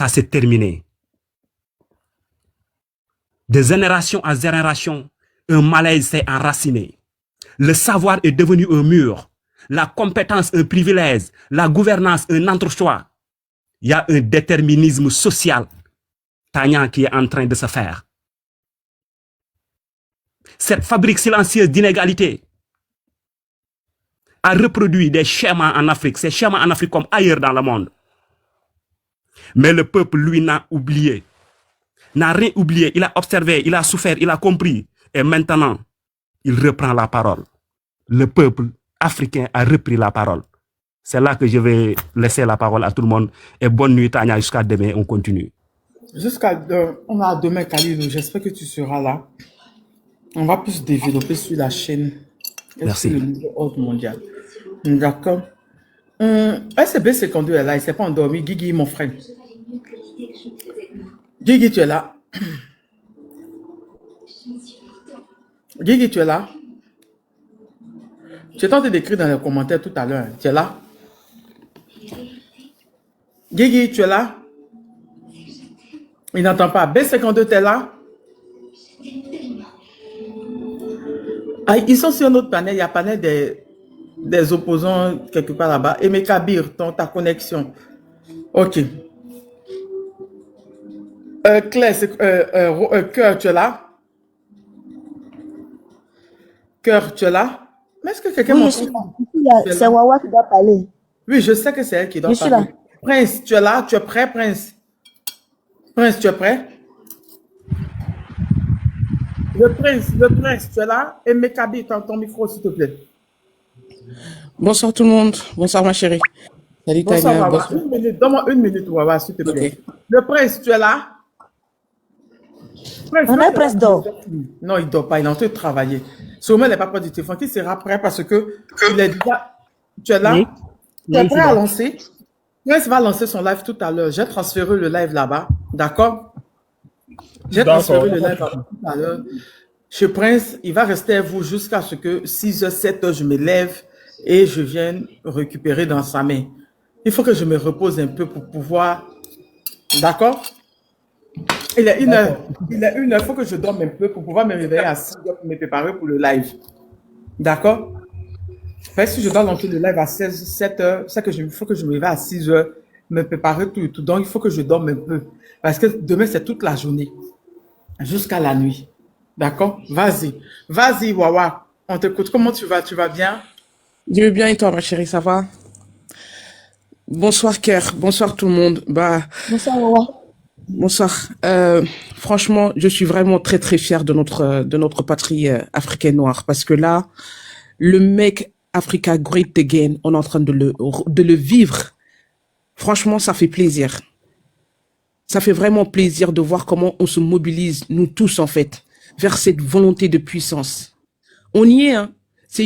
ça s'est terminé. De génération en génération, un malaise s'est enraciné. Le savoir est devenu un mur. La compétence, un privilège. La gouvernance, un entre-choix. Il y a un déterminisme social, Tanya, qui est en train de se faire. Cette fabrique silencieuse d'inégalité a reproduit des schémas en Afrique, ces schémas en Afrique comme ailleurs dans le monde. Mais le peuple, lui, n'a oublié. N'a rien oublié. Il a observé, il a souffert, il a compris. Et maintenant, il reprend la parole. Le peuple africain a repris la parole. C'est là que je vais laisser la parole à tout le monde. Et bonne nuit, Tanya, jusqu'à demain, on continue. On a demain, Khalilou. J'espère que tu seras là. On va plus développer sur la chaîne. Merci. Sur le niveau ordre mondial. D'accord. SB52 est là. Il ne s'est pas endormi. Guigui, mon frère. Guigui, tu es là. Guigui, tu es là. Tu es tenté d'écrire dans les commentaires tout à l'heure. Tu es là. Guigui, tu es là. Il n'entend pas. B52, tu es là. Ah, ils sont sur notre panel. Il y a un panel des opposants quelque part là-bas. Et mes Kabir, ta connexion. Ok. Claire, Cœur, tu es là? Cœur, tu es là? Mais est-ce que quelqu'un Oui, je suis là. C'est Wawa qui doit parler. Oui, je sais que c'est elle qui doit Je suis parler. là. Prince, tu es là? Tu es prêt, Prince? Prince, tu es prêt? Le prince, tu es là? Et Mekabi, ton micro, s'il te plaît. Bonsoir tout le monde. Bonsoir ma chérie. Salut Bonsoir, Tania. Wawa. Bonsoir. Donne-moi une minute, Wawa, s'il te plaît. Ok. Le prince, tu es là? Prince, On a presque d'or. Non, il ne dort pas, il est en train de travailler. Sûrement, il n'est pas près du téléphone. Il sera prêt parce que il est déjà. Tu es là? Oui. Tu es Oui, prêt c'est à bon. lancer? Prince va lancer son live tout à l'heure. J'ai transféré le live là-bas. D'accord? J'ai transféré le live tout à l'heure. Chez Prince, il va rester à vous jusqu'à ce que 6h, 7h, je me lève et je vienne récupérer dans sa main. Il faut que je me repose un peu pour pouvoir. D'accord? Il est 1h. Il est 1h. Il faut que je dorme un peu pour pouvoir me réveiller à 6h pour me préparer pour le live. D'accord? Parce que si je dois lancer le live à 7h, c'est que il faut que je me réveille à 6h, me préparer tout et tout. Donc, il faut que je dorme un peu. Parce que demain, c'est toute la journée. Jusqu'à la nuit. D'accord? Vas-y. Vas-y, Wawa. On t'écoute. Comment tu vas? Tu vas bien? Je vais bien et toi ma chérie, ça va? Bonsoir Cœur. Bonsoir tout le monde. Bonsoir, Wawa. Bonsoir. Franchement, je suis vraiment très très fière de notre patrie africaine noire parce que là, le mec Africa Great Again, on est en train de le vivre. Franchement, ça fait plaisir. Ça fait vraiment plaisir de voir comment on se mobilise, nous tous en fait, vers cette volonté de puissance. On y est, hein. C'est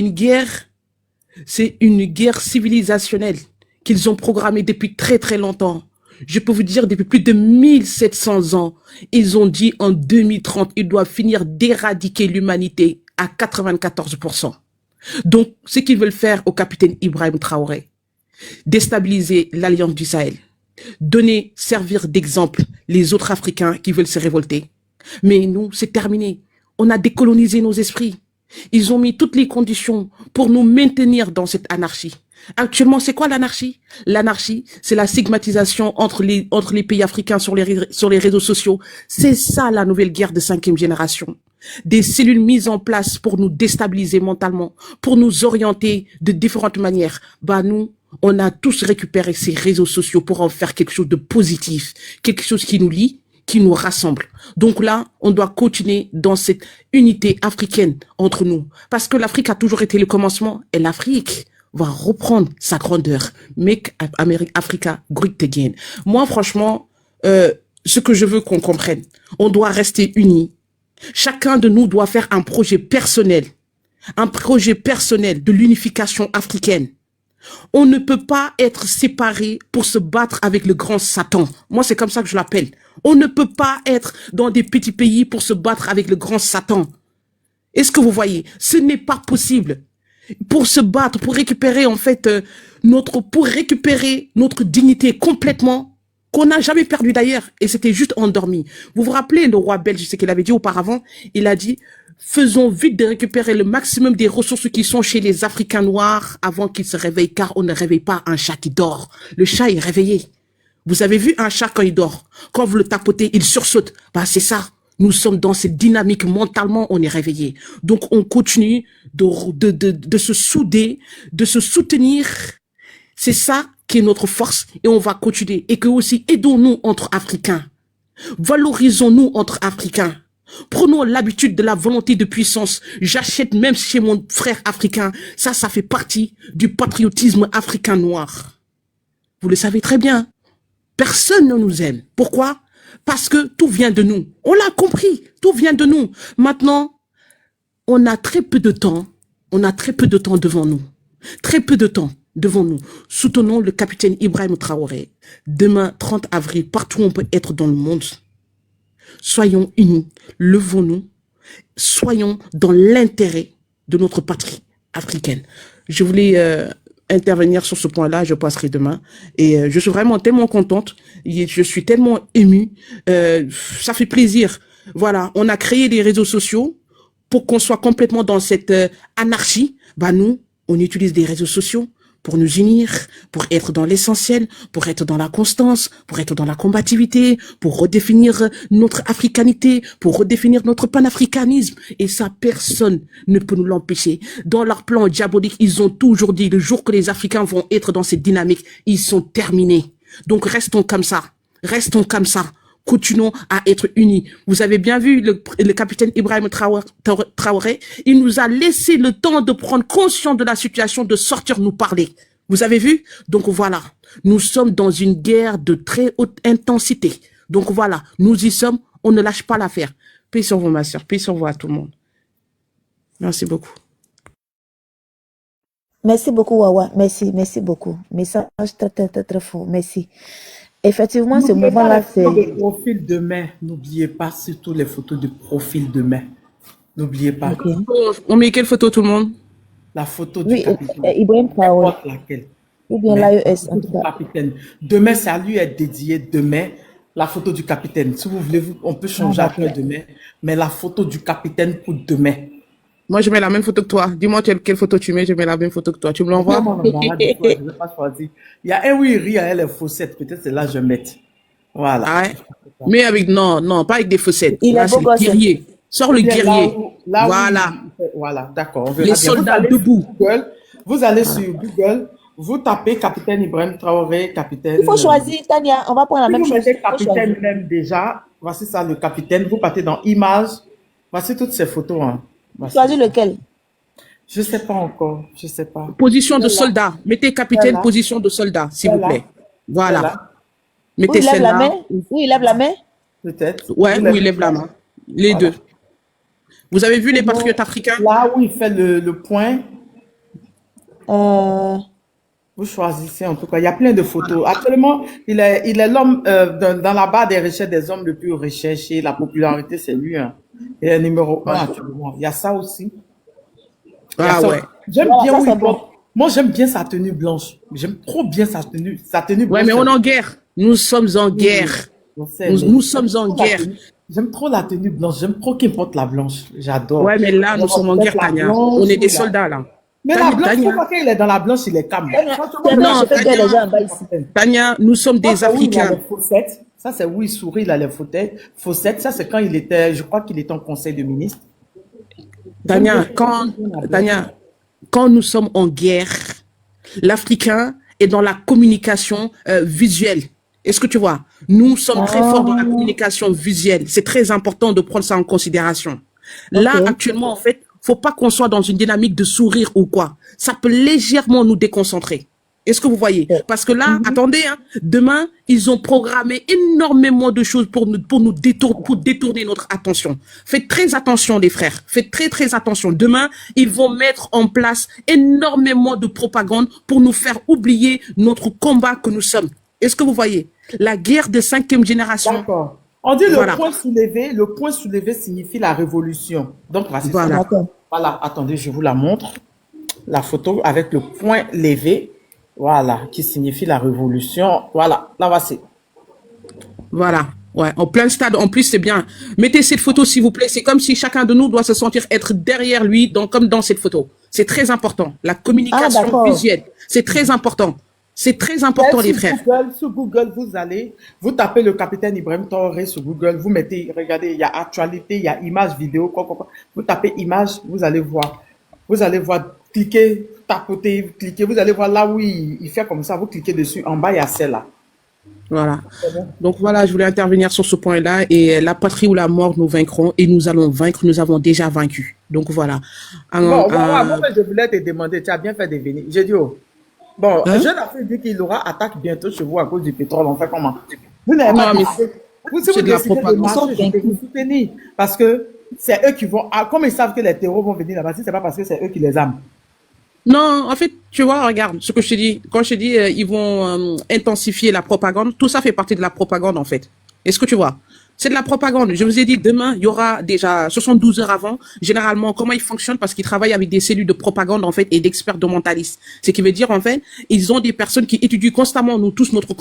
une guerre civilisationnelle qu'ils ont programmée depuis très très longtemps. Je peux vous dire, depuis plus de 1700 ans, ils ont dit en 2030, ils doivent finir d'éradiquer l'humanité à 94%. Donc, ce qu'ils veulent faire au capitaine Ibrahim Traoré, déstabiliser l'Alliance du Sahel, servir d'exemple les autres Africains qui veulent se révolter. Mais nous, c'est terminé. On a décolonisé nos esprits. Ils ont mis toutes les conditions pour nous maintenir dans cette anarchie. Actuellement, c'est quoi l'anarchie? L'anarchie, c'est la stigmatisation entre les pays africains sur les réseaux sociaux. C'est ça la nouvelle guerre de 5e génération. Des cellules mises en place pour nous déstabiliser mentalement, pour nous orienter de différentes manières. Nous, on a tous récupéré ces réseaux sociaux pour en faire quelque chose de positif, quelque chose qui nous lie, qui nous rassemble. Donc là, on doit continuer dans cette unité africaine entre nous. Parce que l'Afrique a toujours été le commencement et l'Afrique va reprendre sa grandeur. Make Africa great again. Moi, franchement, ce que je veux qu'on comprenne, on doit rester unis. Chacun de nous doit faire un projet personnel de l'unification africaine. On ne peut pas être séparés pour se battre avec le grand Satan. Moi, c'est comme ça que je l'appelle. On ne peut pas être dans des petits pays pour se battre avec le grand Satan. Est-ce que vous voyez? Ce n'est pas possible. Pour se battre, pour récupérer en fait pour récupérer notre dignité complètement, qu'on n'a jamais perdu d'ailleurs, et c'était juste endormi. Vous vous rappelez, le roi belge, ce qu'il avait dit auparavant, il a dit, faisons vite de récupérer le maximum des ressources qui sont chez les Africains noirs avant qu'ils se réveillent, car on ne réveille pas un chat qui dort. Le chat est réveillé. Vous avez vu un chat quand il dort? Quand vous le tapotez, il sursaute. Bah, c'est ça. Nous sommes dans cette dynamique, mentalement, on est réveillé. Donc, on continue de se souder, de se soutenir. C'est ça qui est notre force et on va continuer. Et que aussi, aidons-nous entre Africains. Valorisons-nous entre Africains. Prenons l'habitude de la volonté de puissance. J'achète même chez mon frère africain. Ça fait partie du patriotisme africain noir. Vous le savez très bien. Personne ne nous aime. Pourquoi? Parce que tout vient de nous. On l'a compris. Tout vient de nous. Maintenant, on a très peu de temps. On a très peu de temps devant nous. Très peu de temps devant nous. Soutenons le capitaine Ibrahim Traoré. Demain, 30 avril, partout où on peut être dans le monde. Soyons unis. Levons-nous. Soyons dans l'intérêt de notre patrie africaine. Je voulais intervenir sur ce point-là, je passerai demain. Et je suis vraiment tellement contente. Et je suis tellement émue. Ça fait plaisir. Voilà, on a créé des réseaux sociaux pour qu'on soit complètement dans cette anarchie. Bah nous, on utilise des réseaux sociaux pour nous unir, pour être dans l'essentiel, pour être dans la constance, pour être dans la combativité, pour redéfinir notre africanité, pour redéfinir notre panafricanisme. Et ça, personne ne peut nous l'empêcher. Dans leur plan diabolique, ils ont toujours dit, le jour que les Africains vont être dans cette dynamique, ils sont terminés. Donc restons comme ça. Restons comme ça. Continuons à être unis. Vous avez bien vu le capitaine Ibrahim Traoré, il nous a laissé le temps de prendre conscience de la situation, de sortir nous parler. Vous avez vu? Donc voilà, nous sommes dans une guerre de très haute intensité. Donc voilà, nous y sommes, on ne lâche pas l'affaire. Paix sur vous, ma sœur, paix sur vous à tout le monde. Merci beaucoup. Merci beaucoup, Wawa. Merci beaucoup. Message très, très, très, très fort. Merci. Effectivement, ce N'oubliez pas moment-là, les c'est... photos de profil de main. N'oubliez pas surtout les photos de profil de main. N'oubliez pas. Ok. On met quelle photo tout le monde? La photo du Oui, capitaine. Ibrahim Traoré. N'importe laquelle. Ou bien Mais la l'AES, en photo tout du cas. capitaine. Demain, ça lui est dédié. Demain, la photo du capitaine. Si vous voulez, on peut changer après demain. Mais la photo du capitaine pour demain. Moi, je mets la même photo que toi. Dis-moi quelle photo tu mets, je mets la même photo que toi. Tu me l'envoies? Non, arrête de toi, je ne vais pas choisir. Il y a un où il rit avec les faussettes. Peut-être c'est là que je vais mettre. Voilà. Ah ouais. Mais avec, non, pas avec des faussettes. Il Là, est c'est beau le gosse. guerrier. Sors le Bien, guerrier. là où Voilà. voilà, d'accord. On verra Les bien. soldats allez debout. sur Google, vous allez sur Google, vous tapez capitaine Ibrahim Traoré, capitaine. Il faut choisir, Tania. On va prendre la Si même vous chose. mettez Il faut capitaine choisir. même déjà, voici ça le capitaine. Vous partez dans images. Voici toutes ces photos. Hein. Voici. Choisis lequel? Je sais pas encore. Je sais pas. Position de Voilà. soldat. Mettez capitaine, Voilà. position de soldat, s'il vous Voilà. plaît. Voilà. Voilà. Où Mettez il lève la celle-là. main? Où il lève la main? Peut-être. Ouais, Vous où il lève la main. Les Voilà. deux. Vous avez vu les patriotes africains? Là où il fait le point, Euh, vous choisissez en tout cas. Il y a plein de photos. Actuellement, il est l'homme dans la barre des recherches des hommes le plus recherché. La popularité, c'est lui. Hein. Il est numéro 1 actuellement. Il y a ça aussi. Il y a Ah ça ouais. aussi. J'aime Voilà, bien ça, où c'est il bon. porte. Moi, j'aime bien sa tenue blanche. J'aime trop bien sa tenue. Sa tenue Ouais, blanche. mais on est en guerre. Nous sommes en guerre. Je sais, Nous, mais nous sommes en j'aime trop la guerre. tenue- J'aime trop la tenue blanche. J'aime trop qu'il porte la blanche. J'adore. Ouais, mais là, nous Alors, sommes en peut-être guerre, la Tania. blanche, On est des là. soldats, là. Mais la Tania, blanche, Tania, quand il est dans la blanche, il est calme. Tania, Franchement, c'est blanc, je fais Tania. guerre les gens en bas ici. Tania, nous sommes Ça, des c'est où il a Africains. les faussettes. Ça, c'est où il sourit, il a les faussettes. Ça, c'est quand il était, je crois qu'il était en conseil de ministre. Tania, quand nous sommes en guerre, l'Africain est dans la communication visuelle. Est-ce que tu vois? Nous sommes très forts dans la communication visuelle. C'est très important de prendre ça en considération. Là, Ok. actuellement, en fait, faut pas qu'on soit dans une dynamique de sourire ou quoi. Ça peut légèrement nous déconcentrer. Est-ce que vous voyez? Parce que là, attendez, hein, demain, ils ont programmé énormément de choses pour détourner notre attention. Faites très attention, les frères. Faites très, très attention. Demain, ils vont mettre en place énormément de propagande pour nous faire oublier notre combat que nous sommes. Est-ce que vous voyez? La guerre de 5e génération. D'accord. On dit Voilà. le point soulevé. Le point soulevé signifie la révolution. Donc, voici Voilà. ça. D'accord. Voilà. Attendez, je vous la montre. La photo avec le point levé. Voilà. Qui signifie la révolution. Voilà. Là, voici. Voilà. Ouais, en plein stade, en plus, c'est bien. Mettez cette photo, s'il vous plaît. C'est comme si chacun de nous doit se sentir être derrière lui, comme dans cette photo. C'est très important. La communication d'accord. visuelle, c'est très important. C'est très important, les frères. Sur Google, vous tapez le capitaine Ibrahim Traoré sur Google, vous mettez, regardez, il y a actualité, il y a image, vidéo, quoi. Vous tapez image, vous allez voir. Vous allez voir, cliquez, tapotez, cliquez, vous allez voir là où il fait comme ça, vous cliquez dessus, en bas, il y a celle-là. Voilà. Donc voilà, je voulais intervenir sur ce point-là. Et la patrie ou la mort, nous vaincrons et nous allons vaincre. Nous avons déjà vaincu. Donc voilà. Bon, moi, je voulais te demander, tu as bien fait de venir. J'ai dit, oh, bon, Hein? Jeune Afrique dit qu'il aura attaque bientôt chez vous à cause du pétrole. On fait comment? Vous n'avez Non, pas mais décidé. Vous, si c'est vous de la décidez de propagande. marcher, je peux vous soutenir. Parce que c'est eux qui vont, comme ils savent que les terreaux vont venir là-bas, si c'est pas parce que c'est eux qui les aiment. Non, en fait, tu vois, regarde ce que je te dis. Quand je te dis ils vont intensifier la propagande, tout ça fait partie de la propagande, en fait. Est-ce que tu vois? C'est de la propagande. Je vous ai dit, demain, il y aura déjà 72 heures avant, généralement, comment ils fonctionnent, parce qu'ils travaillent avec des cellules de propagande, en fait, et d'experts de mentalistes. Ce qui veut dire, en fait, ils ont des personnes qui étudient constamment, nous tous, notre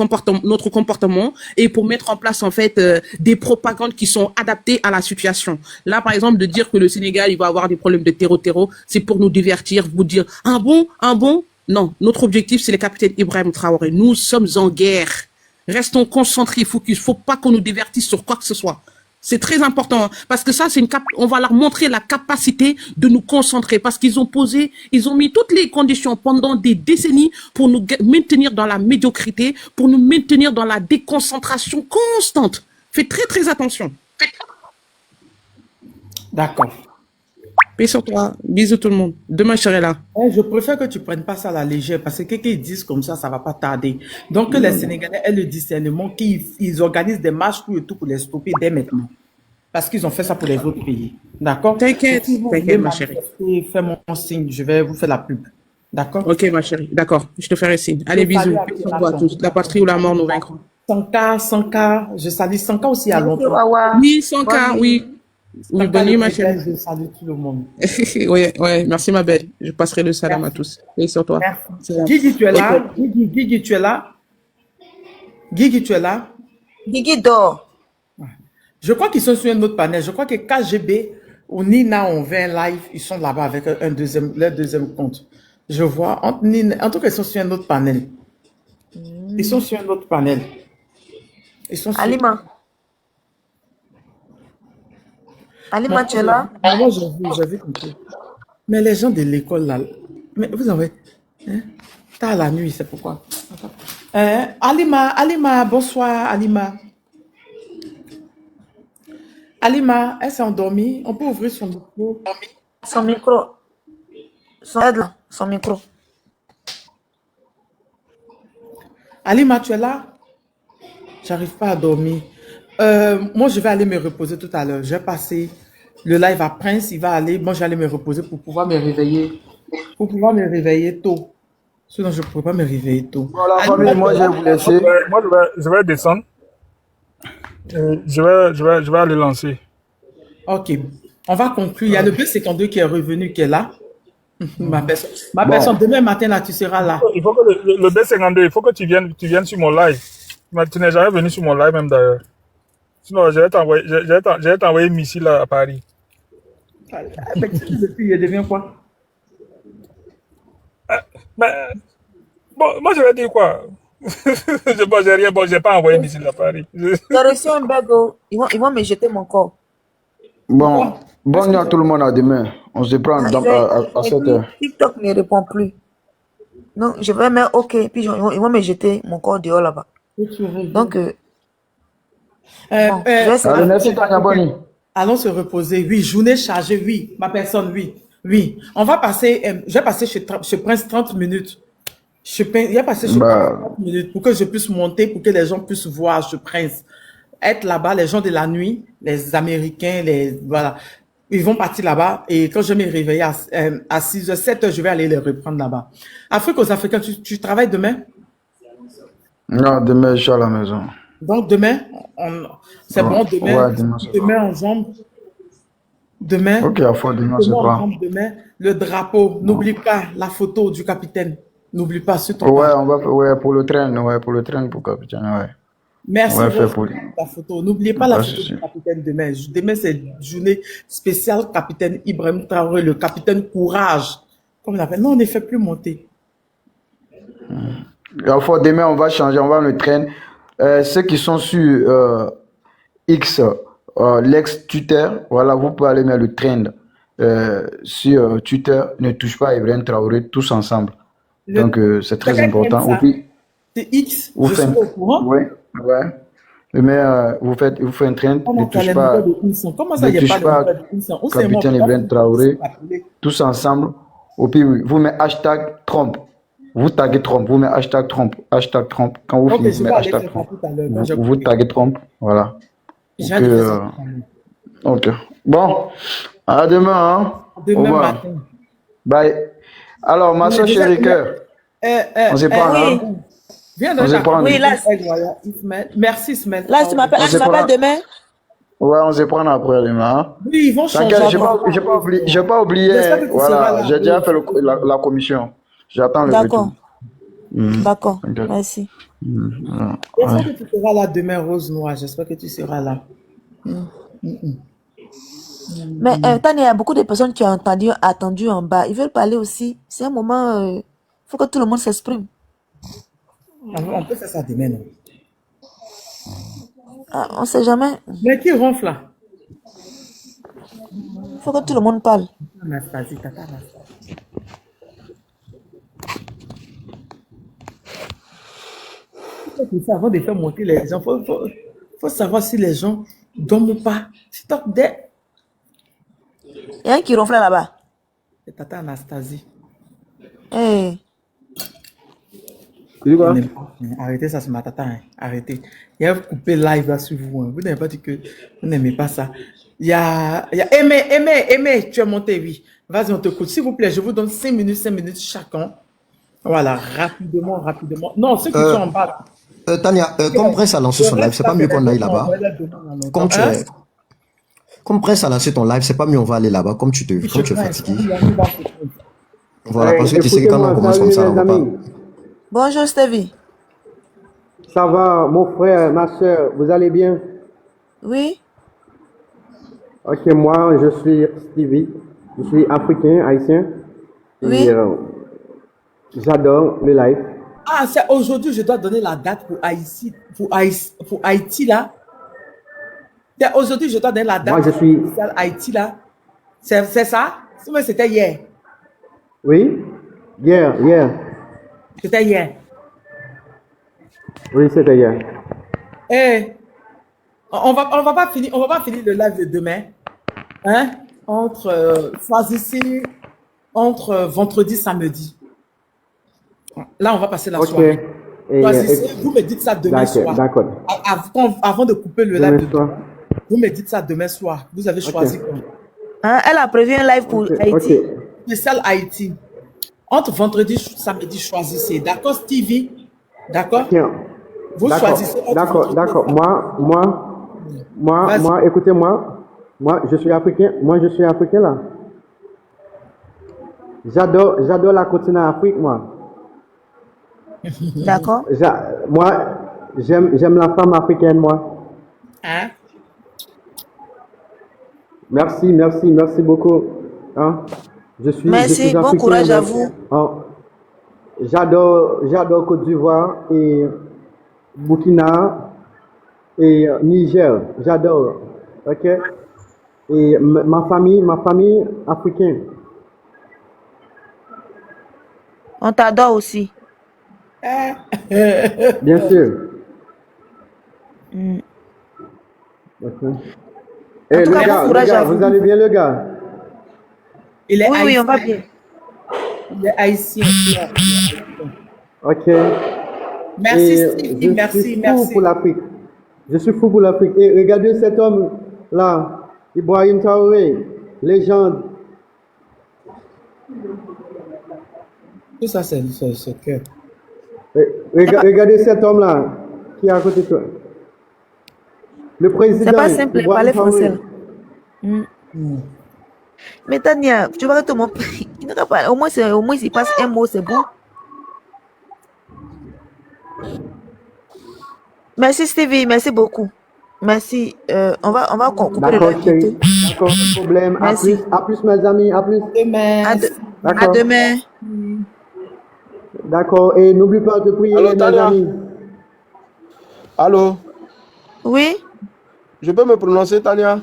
comportement, et pour mettre en place, en fait, des propagandes qui sont adaptées à la situation. Là, par exemple, de dire que le Sénégal, il va avoir des problèmes de terreau, c'est pour nous divertir, vous dire, un bon? Non, notre objectif, c'est le capitaine Ibrahim Traoré. Nous sommes en guerre. Restons concentrés, focus. Faut pas qu'on nous divertisse sur quoi que ce soit. C'est très important, hein, parce que ça, on va leur montrer la capacité de nous concentrer, parce qu'ils ont mis toutes les conditions pendant des décennies pour nous maintenir dans la médiocrité, pour nous maintenir dans la déconcentration constante. Faites très, très attention. D'accord. Paix sur toi. Bisous tout le monde. Demain, je serai là. Je préfère que tu prennes pas ça à la légère parce que quelqu'un ils disent comme ça va pas tarder. Donc, que les Sénégalais aient le discernement qu'ils organisent des marches pour et tout pour les stopper dès maintenant. Parce qu'ils ont fait ça pour les autres pays. D'accord? T'inquiète, Si vous t'inquiète, voulez ma chérie. manifester, faites mon signe, je vais vous faire la pub. D'accord? Ok, ma chérie. D'accord. Je te ferai signe. Allez, Je bisous. salue Paix avec sur toi à l'action. tous. La patrie ou la mort, nous vaincrons. 100K, je salue 100K aussi à Merci, longtemps. Wawa. Oui, 100K, oui. Oui, 100K bonne nuit, le ma président, chérie. je salue tout le monde. Ouais, merci, ma belle. Je passerai le salam à tous. Et sur toi. Merci. Salam. Guigui, tu es Ok. là? Guigui, tu es là? Guigui, tu es là? Guigui dort. Je crois qu'ils sont sur un autre panel. Je crois que KGB ou Nina ont fait un live. Ils sont là-bas avec leur deuxième compte. Je vois. En tout cas, ils sont sur un autre panel. Ils sont sur un autre panel. Ils sont sur... Alima. Alima, tu es là? Moi, j'ai vu compris. Mais les gens de l'école, là, mais vous avez... Hein? Tard la nuit, c'est pourquoi. Alima, bonsoir, Alima. Alima, elle s'est endormie. On peut ouvrir son micro. Son micro. Aide là, son micro. Alima, tu es là? J'arrive pas à dormir. Moi, je vais aller me reposer tout à l'heure. Je vais passer le live à Prince. Il va aller. Moi, j'allais me reposer pour pouvoir me réveiller. Pour pouvoir me réveiller tôt. Sinon, je ne pourrais pas me réveiller tôt. Voilà, Alima, famille, moi tu es je là? vais vous laisser. Moi, je vais descendre. Je vais aller lancer. Ok. On va conclure. Il y a le B52 qui est revenu, qui est là. Ma personne. Bon. Demain matin, là, tu seras là. Il faut que le B52, il faut que tu viennes sur mon live. Tu n'es jamais venu sur mon live même d'ailleurs. Sinon, je vais t'envoyer une missile à Paris. Avec il devient quoi? Mais, bon, moi je vais dire quoi? Bon, j'ai pas envoyé une missile à Paris. J'ai reçu un bug. Ils vont me jeter mon corps. Bon, bonne nuit à tout le monde, à demain. On se prend à 7 heures. TikTok ne répond plus. Donc, je vais mettre OK. Puis, ils vont me jeter mon corps dehors là-bas. Donc, bon, je vais essayer. Allez, merci Tania Boni. Allons se reposer. Oui, journée chargée. Oui, ma personne. Oui, oui. On va passer. Je vais passer chez Prince 30 minutes. Je vais passer chez Prince 30 minutes pour que je puisse monter, pour que les gens puissent voir ce Prince. Être là-bas, les gens de la nuit, les Américains, voilà. Ils vont partir là-bas et quand je vais me réveiller à 6h, 7h, je vais aller les reprendre là-bas. Afrique aux Africains, tu travailles demain? Non, demain, je suis à la maison. Donc demain, c'est bon, demain, Ouais, demain, c'est demain ensemble. Demain, Ok, à fois demain, c'est pas. ensemble, demain, le drapeau. N'oublie pas la photo du capitaine. N'oublie pas sur ton Ouais, on va, ouais, pour le train, pour capitaine, ouais. Merci On va faire pour pour la photo. N'oubliez pas la pas photo souci. du capitaine demain. Demain, c'est journée spéciale capitaine Ibrahim Traoré, le capitaine courage. Comme on l'appelle. Non, on ne fait plus monter. Enfin, demain, on va changer, on va le traîner. Ceux qui sont sur X, l'ex-Twitter, voilà, vous pouvez aller mettre le trend sur Twitter. Ne touche pas à Ibrahim Traoré, tous ensemble. Donc, c'est très Quelqu'un qui aime important. ça. Et puis, C'est X, vous je suis faites, au courant. ouais, ouais. Mais vous faites un trend, On ne a touche les pas, nouvelles de Instant. Comment ça, ne il n'y a pas touche les pas nouvelles de Instant? On s'est capitaine mort. Ibrahim Traoré, tous ensemble. Et puis, vous mettez hashtag Trump. Vous taguez Trump, vous mettez hashtag Trump, hashtag Trump. Quand vous Ok, finissez, je vous vais mettez aller hashtag faire ça Trump. tout à l'heure. Quand j'ai Vous coupé. taguez Trump, voilà. Je Pour vais aller faire ça que, tout à l'heure. ok. Bon, à demain, hein. Au Demain revoir. matin. Bye. Alors, ma soeur chérie cœur, on se prend, oui. hein. Viens On donner se ta prend. Oui, là, Voilà, Ismaël. Merci, Ismaël. là, tu m'appelles On se prend. demain? Ouais, on se prend après demain, hein. Oui, ils vont changer. T'inquiète, j'ai pas oublié, J'espère que tu seras voilà, là. j'ai déjà fait la commission. J'attends le D'accord. retour. D'accord. T'inquiète. Merci. Voilà. J'espère que tu seras là demain, Rose Noire. J'espère que tu seras là. Mais Tania, il y a beaucoup de personnes qui ont attendu en bas. Ils veulent parler aussi. C'est un moment, il faut que tout le monde s'exprime. On peut faire ça demain, non? Ah, on ne sait jamais. Mais qui ronfle là? Il faut que tout le monde parle. Anastasie, tata Anastasie. Avant de faire monter les gens, faut savoir si les gens dorment ou pas. Stop there. Il y a un qui ronfle là-bas. C'est tata Anastasie. Hey. Tu dis quoi? Arrêtez ça, c'est ma tata. Hein. Arrêtez. Il y a coupé live là sur vous. Hein. Vous n'avez pas dit que vous n'aimez pas ça. Il y a Aimé, tu es monté, oui. Vas-y, on te écoute. S'il vous plaît, je vous donne 5 minutes chacun. Voilà, rapidement. Non, ceux qui sont en bas. Tania, comme Prince a lancé son live, c'est pas mieux qu'on aille là-bas. Comme Prince a lancé ton live, c'est pas mieux on va aller là-bas, comme tu es fatigué. Voilà, parce que tu sais que quand on commence comme ça, on va pas. Bonjour, Stevie. Ça va, mon frère, ma soeur, vous allez bien? Oui. Ok, moi, je suis Stevie. Je suis africain, haïtien. Oui. Et j'adore le live. Ah, c'est aujourd'hui, je dois donner la date pour Haïti là. C'est aujourd'hui, je dois donner la date Moi, je suis... pour Haïti là. C'est ça? Sinon, c'était hier. Oui? Hier. C'était hier. Oui, c'était hier. Eh, on va pas finir le live de demain. Hein? Choisissez entre vendredi, samedi. Là, on va passer la soirée. Choisissez, vous me dites ça demain soir. D'accord. Avant de couper le live de demain. Vous me dites ça demain soir. Vous avez choisi quoi? Hein, elle a prévu un live pour Haïti. Spécial Haïti. Entre vendredi, samedi, choisissez. D'accord, Stevie? D'accord? Vous choisissez. D'accord. Moi, écoutez-moi. Moi, je suis africain là. J'adore la continent Afrique, moi. D'accord. Moi, j'aime la femme africaine, moi. Hein? Merci beaucoup. Hein? Merci, bon courage à vous. Hein? J'adore Côte d'Ivoire et Burkina et Niger. J'adore. Ok? Et ma famille africaine. On t'adore aussi. Bien sûr. Okay. Et le gars, vous allez bien, le gars? Il est haïtien. Oui, on va bien. Il est haïtien. Ok. Merci, Stevie, merci. Pour l'Afrique. Je suis fou pour l'Afrique. Et regardez cet homme-là, Ibrahim Traoré, légende. Tout ça, c'est cœur. Regardez cet homme-là qui est à côté de toi. Le président. C'est pas simple de parler français. Mais Tania, tu vois que tout le monde. Au moins, s'il passe un mot, c'est bon. Merci Stevie, merci beaucoup. Merci. On va couper le D'accord, live chérie. bientôt. D'accord, pas de problème. Merci. À plus, mes amis. À plus. Demain. À D'accord. demain. D'accord. Et n'oublie pas de prier, Allô, mes Tania? amis. Allô? Oui? Je peux me prononcer, Tania?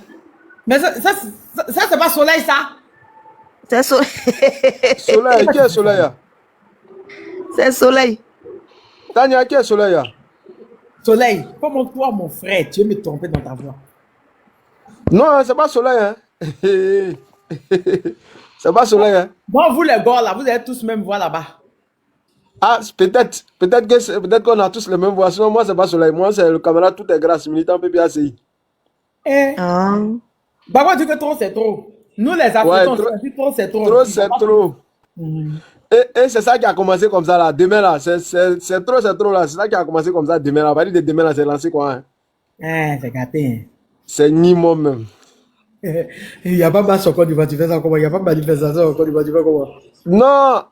Mais ça c'est pas soleil, ça. C'est soleil. Soleil, qui est soleil? Là? C'est soleil. Tania, qui est soleil? Là? Soleil, comment toi, mon frère, tu veux me tromper dans ta voix? Non, c'est pas soleil. Hein? C'est pas soleil. Hein? Bon, vous les gars, là, vous avez tous même voix là-bas. Ah, peut-être qu'on a tous les mêmes voix. Sinon, moi, c'est pas soleil. Moi, c'est le camarade tout est grâce, militant PPACI. Eh. Ah. Bah, moi, je dis que trop, c'est trop. Nous, les Africains, Ouais, on dit trop, c'est trop. trop, c'est trop. Et c'est ça qui a commencé comme ça là. Demain là, c'est trop là. C'est ça qui a commencé comme ça demain là. De demain là, c'est lancé quoi? Hein? C'est gâté. C'est ni moi même. Il n'y a pas mal sur Côte d'Ivoire, tu fais ça comment? Il n'y a pas de manifestation au Côte d'Ivoire, tu fais comment? Non,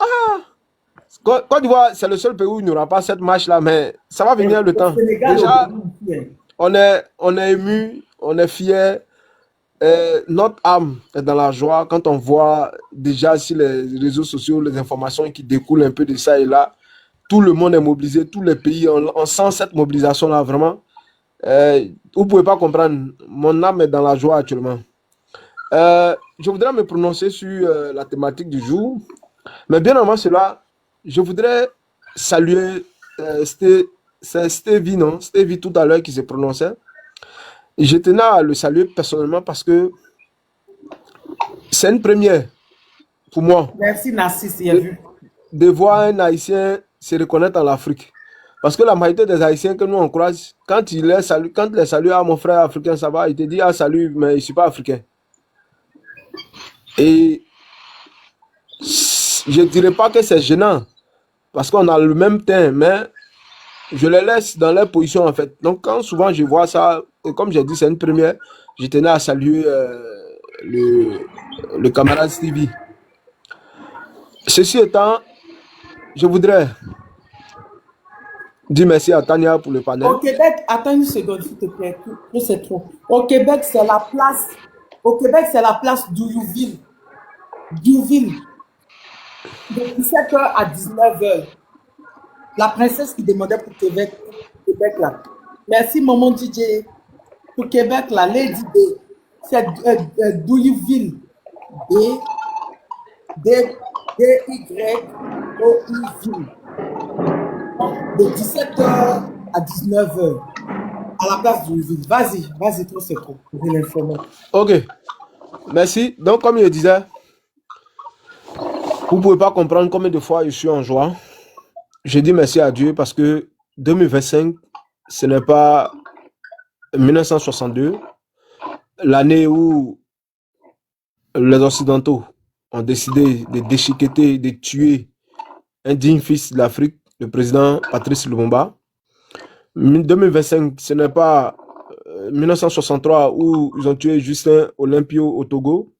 Côte d'Ivoire, c'est le seul pays où il n'y aura pas cette marche là, mais ça va venir le temps. Sénégal, Déjà, on est ému, on est fiers. Notre âme est dans la joie quand on voit déjà sur les réseaux sociaux les informations qui découlent un peu de ça et là. Tout le monde est mobilisé, tous les pays, on sent cette mobilisation là vraiment. Vous ne pouvez pas comprendre, mon âme est dans la joie actuellement. Je voudrais me prononcer sur la thématique du jour, mais bien avant cela, je voudrais saluer Stevie, non? Stevie tout à l'heure qui se prononçait. Je tenais à le saluer personnellement parce que c'est une première pour moi. Merci Narcisse, il a vu. De voir un Haïtien se reconnaître en Afrique. Parce que la majorité des Haïtiens que nous on croise, quand il les salue, à mon frère africain, ça va, il te dit ah salut, mais je ne suis pas africain. Et je ne dirais pas que c'est gênant, parce qu'on a le même teint, mais je les laisse dans leur position en fait. Donc quand souvent je vois ça, et comme j'ai dit, c'est une première, je tenais à saluer le camarade Stevie. Ceci étant, je voudrais dire merci à Tania pour le panel. Au Québec, attends une seconde s'il te plaît, c'est trop. Au Québec, c'est la place. Au Québec, c'est la place d'Ouville. Douville. De 17h à 19h. La princesse qui demandait pour Québec là. Merci, maman DJ. Pour Québec, là, Lady D. C'est Douville. D-Y-O-U-Ville. De 17h à 19h. À la place d'Ouville. Vas-y, trop, c'est trop. Je vais l'informer. Ok. Merci. Donc, comme je disais, vous ne pouvez pas comprendre combien de fois je suis en joie. Je dis merci à Dieu parce que 2025, ce n'est pas 1962, l'année où les Occidentaux ont décidé de déchiqueter, de tuer un digne fils de l'Afrique, le président Patrice Lumumba. 2025, ce n'est pas 1963 où ils ont tué Justin Olympio au Togo.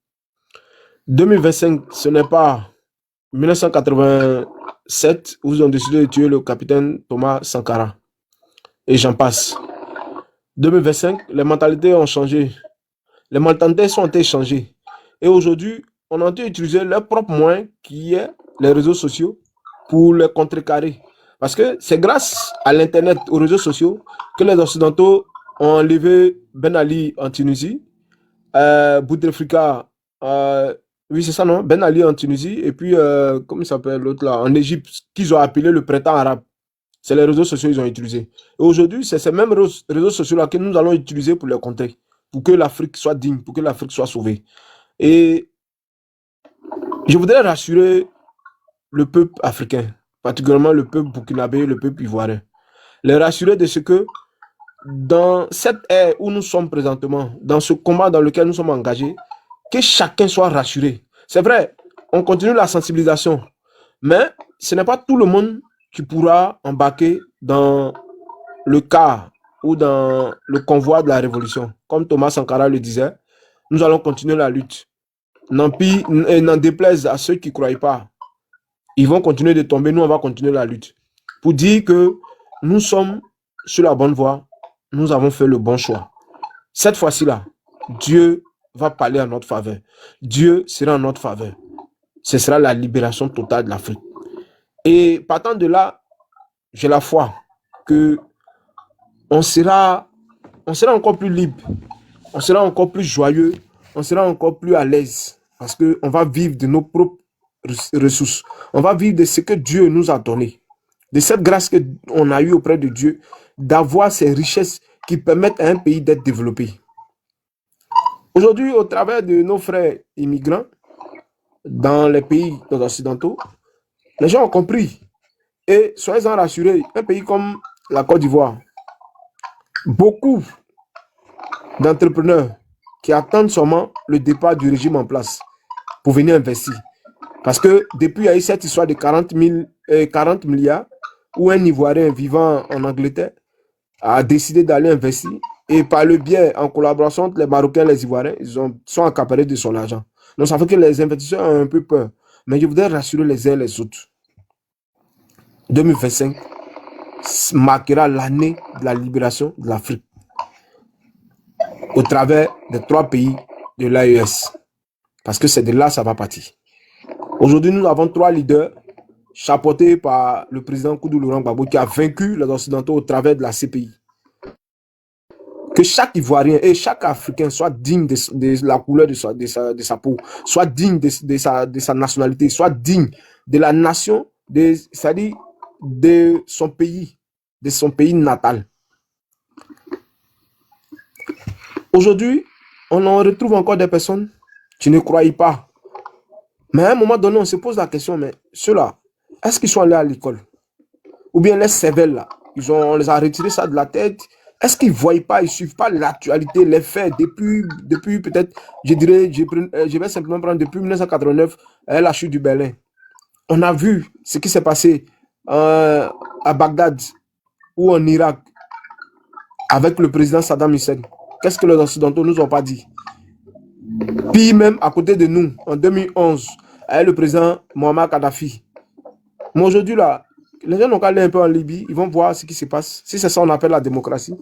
2025, ce n'est pas 1987 où ils ont décidé de tuer le capitaine Thomas Sankara. Et j'en passe. 2025, les mentalités ont changé. Les mentalités sont échangées. Et aujourd'hui, on a utilisé leur propre moyen qui est les réseaux sociaux pour les contrecarrer. Parce que c'est grâce à l'Internet, aux réseaux sociaux, que les Occidentaux ont enlevé Ben Ali en Tunisie, Bouteflika, oui c'est ça non, Ben Ali en Tunisie, et puis, comment il s'appelle l'autre là, en Égypte, qu'ils ont appelé le printemps arabe. C'est les réseaux sociaux qu'ils ont utilisés. Et aujourd'hui, c'est ces mêmes réseaux sociaux-là que nous allons utiliser pour les contrer, pour que l'Afrique soit digne, pour que l'Afrique soit sauvée. Et je voudrais rassurer le peuple africain, particulièrement le peuple burkinabé, le peuple ivoirien. Les rassurer de ce que dans cette ère où nous sommes présentement, dans ce combat dans lequel nous sommes engagés, que chacun soit rassuré. C'est vrai, on continue la sensibilisation, mais ce n'est pas tout le monde qui pourra embarquer dans le car ou dans le convoi de la révolution. Comme Thomas Sankara le disait, nous allons continuer la lutte. N'en déplaise à ceux qui ne croient pas. Ils vont continuer de tomber, nous on va continuer la lutte. Pour dire que nous sommes sur la bonne voie nous avons fait le bon choix. Cette fois-ci là, Dieu va parler en notre faveur. Dieu sera en notre faveur. Ce sera la libération totale de l'Afrique. Et partant de là, j'ai la foi que on sera encore plus libre, on sera encore plus joyeux, on sera encore plus à l'aise parce qu'on va vivre de nos propres ressources. On va vivre de ce que Dieu nous a donné, de cette grâce qu'on a eue auprès de Dieu, d'avoir ces richesses qui permettent à un pays d'être développé. Aujourd'hui, au travers de nos frères immigrants dans les pays occidentaux, les gens ont compris. Et soyez-en rassurés, un pays comme la Côte d'Ivoire, beaucoup d'entrepreneurs qui attendent seulement le départ du régime en place pour venir investir. Parce que depuis, il y a eu cette histoire de 40 milliards où un Ivoirien vivant en Angleterre a décidé d'aller investir et par le biais, en collaboration entre les Marocains et les Ivoiriens, sont accaparés de son argent. Donc ça fait que les investisseurs ont un peu peur. Mais je voudrais rassurer les uns et les autres. 2025 marquera l'année de la libération de l'Afrique au travers des 3 pays de l'AES. Parce que c'est de là que ça va partir. Aujourd'hui, nous avons 3 leaders chapeautés par le président Koudou Laurent Gbagbo qui a vaincu les Occidentaux au travers de la CPI. Que chaque Ivoirien et chaque Africain soit digne de la couleur de sa peau, soit digne de sa nationalité, soit digne de la nation, c'est-à-dire de son pays natal. Aujourd'hui, on en retrouve encore des personnes qui ne croyaient pas. Mais à un moment donné, on se pose la question, mais ceux-là, est-ce qu'ils sont allés à l'école? Ou bien les cervelles, là, on les a retirés ça de la tête. Est-ce qu'ils ne voient pas, ils ne suivent pas l'actualité, les faits, depuis peut-être, je dirais, je vais simplement prendre depuis 1989, la chute du Berlin. On a vu ce qui s'est passé à Bagdad ou en Irak avec le président Saddam Hussein. Qu'est-ce que les Occidentaux ne nous ont pas dit? Puis même à côté de nous, en 2011, avec le président Muammar Kadhafi. Mais aujourd'hui, là, les gens n'ont qu'à aller un peu en Libye, ils vont voir ce qui se passe. Si c'est ça qu'on appelle la démocratie.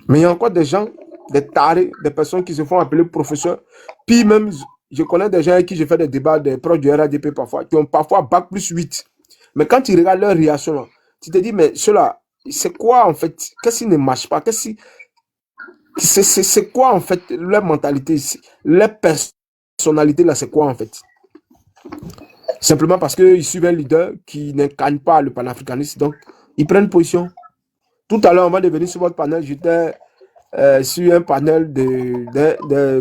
Mais il y a encore des gens, des tarés, des personnes qui se font appeler professeurs. Puis même, je connais des gens avec qui je fais des débats, des proches du RADP parfois, qui ont parfois bac plus 8. Mais quand tu regardes leur réaction, là, tu te dis, mais ceux-là, c'est quoi en fait? Qu'est-ce qui ne marche pas? C'est quoi en fait leur mentalité? Leur personnalité, là, c'est quoi en fait? Simplement parce qu'ils suivent un leader qui n'incarne pas le panafricanisme, donc ils prennent position. Tout à l'heure, on va devenir sur votre panel, j'étais sur un panel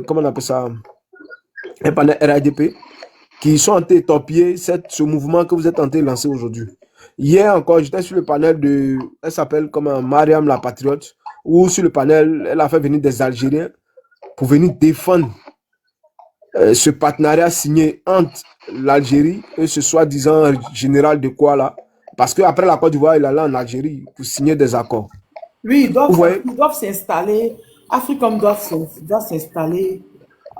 comment on appelle ça? Un panel RADP, qui sont en train de torpiller ce mouvement que vous êtes en train de lancer aujourd'hui. Hier encore, j'étais sur le panel elle s'appelle comme Mariam la Patriote, ou sur le panel, elle a fait venir des Algériens pour venir défendre ce partenariat signé entre l'Algérie et ce soi-disant général de quoi là. Parce qu'après la Côte d'Ivoire, il allait en Algérie pour signer des accords. Oui, ils doivent s'installer. Africom doivent s'installer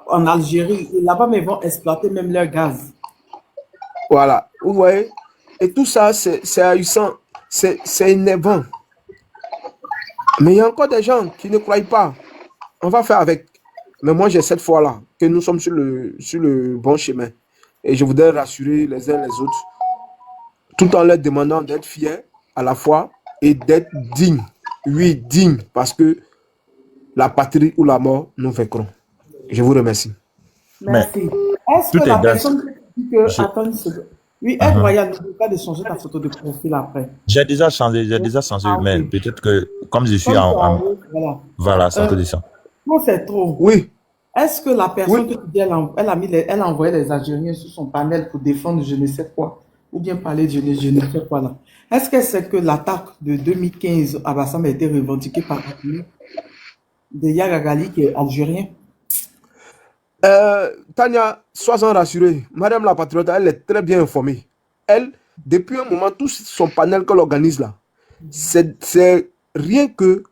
en Algérie. Et là-bas, ils vont exploiter même leur gaz. Voilà, vous voyez. Et tout ça, c'est ahissant, c'est énervant. Mais il y a encore des gens qui ne croient pas. On va faire avec. Mais moi, j'ai cette foi-là que nous sommes sur le bon chemin. Et je voudrais rassurer les uns les autres, tout en leur demandant d'être fiers à la fois et d'être dignes. Oui, dignes, parce que la patrie ou la mort, nous vaincrons. Je vous remercie. Merci. Est-ce que la personne qui dit que... Attends une seconde. Oui, Ed Royal, n'oublie pas de changer ta photo de profil après. J'ai déjà changé, mais oui. Peut-être que comme je suis voilà, ça te descend. Non, c'est trop. Oui. Est-ce que la personne que tu dis, elle a envoyé les Algériens sur son panel pour défendre je ne sais quoi, ou bien parler de je ne sais quoi là? Est-ce qu'elle sait que l'attaque de 2015 à Bassam a été revendiquée par de Yagagali qui est algérien? Tania, sois-en rassurée. Madame la Patriote, elle est très bien informée. Elle, depuis un moment, tout son panel qu'elle organise là, c'est rien que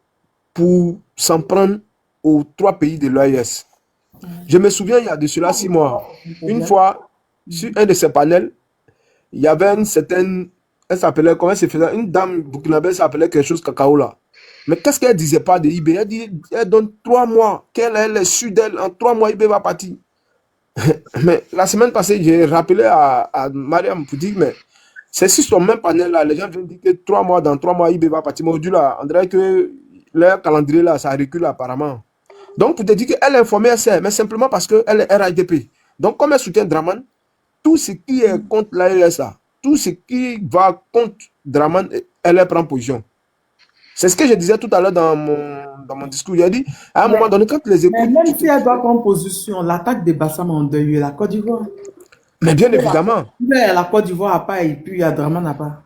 pour s'en prendre aux 3 pays de l'AES. Je me souviens, il y a de cela 6 mois, une fois, sur un de ces panels, il y avait une certaine, elle s'appelait, comment elle se faisait, une dame burkinabé s'appelait quelque chose Cacao là. Mais qu'est-ce qu'elle disait pas de IB? Elle dit, elle donne 3 mois, qu'elle est sûre d'elle, en 3 mois, IB va partir. Mais la semaine passée, j'ai rappelé à Mariam pour dire, mais c'est sur son même panel là, les gens viennent dire que 3 mois, dans 3 mois, IB va partir. Mais aujourd'hui, là, on dirait que leur calendrier là, ça recule apparemment. Donc, pour te dire qu'elle est informée, elle sait, mais simplement parce qu'elle est RIDP. Donc, comme elle soutient Draman, tout ce qui est contre l'ALSA, tout ce qui va contre Draman, elle prend position. C'est ce que je disais tout à l'heure dans mon discours. J'ai dit, à un moment donné, quand les écoutes... Mais même si elle doit prendre position, l'attaque de Bassam en deuil, la Côte d'Ivoire. Mais bien évidemment. Mais la Côte d'Ivoire à part et puis il y a Draman à part.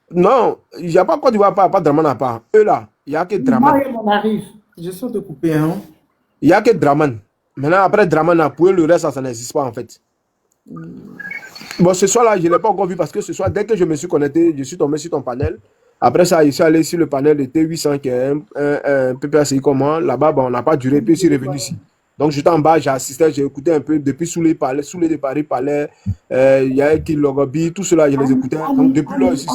Non, il n'y a pas Côte d'Ivoire à part, pas Draman à part. Eux là, il n'y a que Draman. On arrive. Je suis de couper, hein. Il n'y a que Draman. Maintenant, après Draman, pour eux, le reste, ça n'existe pas en fait. Bon, ce soir-là, je ne l'ai pas encore vu parce que ce soir, dès que je me suis connecté, je suis tombé sur ton panel. Après ça, je suis allé sur le panel de T800 qui est un PPACI comment. Là-bas, on n'a pas duré, puis je suis revenu ici. Donc, j'étais en bas, j'ai assisté, j'ai écouté un peu depuis Soulé de Paris parlait, il y a qui Logobi, tout cela, je les écoutais. Donc, depuis là, ici.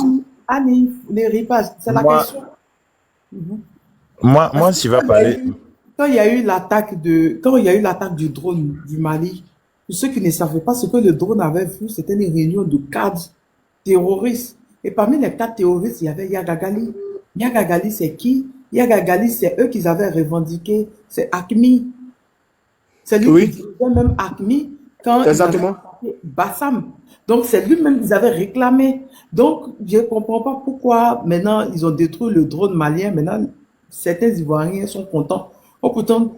Annie, les ripages, c'est la question. Moi, si va parler. Quand il y a eu l'attaque du drone du Mali, pour ceux qui ne savaient pas ce que le drone avait vu, c'était une réunion de cadres terroristes. Et parmi les 4 terroristes, il y avait Yagagali. Yagagali, c'est qui? Yagagali, c'est eux qu'ils avaient revendiqué. C'est ACMI. C'est lui qui disait même ACMI quand ils avaient attaqué Bassam. Donc, c'est lui-même qu'ils avaient réclamé. Donc, je ne comprends pas pourquoi maintenant ils ont détruit le drone malien. Maintenant, certains Ivoiriens sont contents. Oh, pourtant,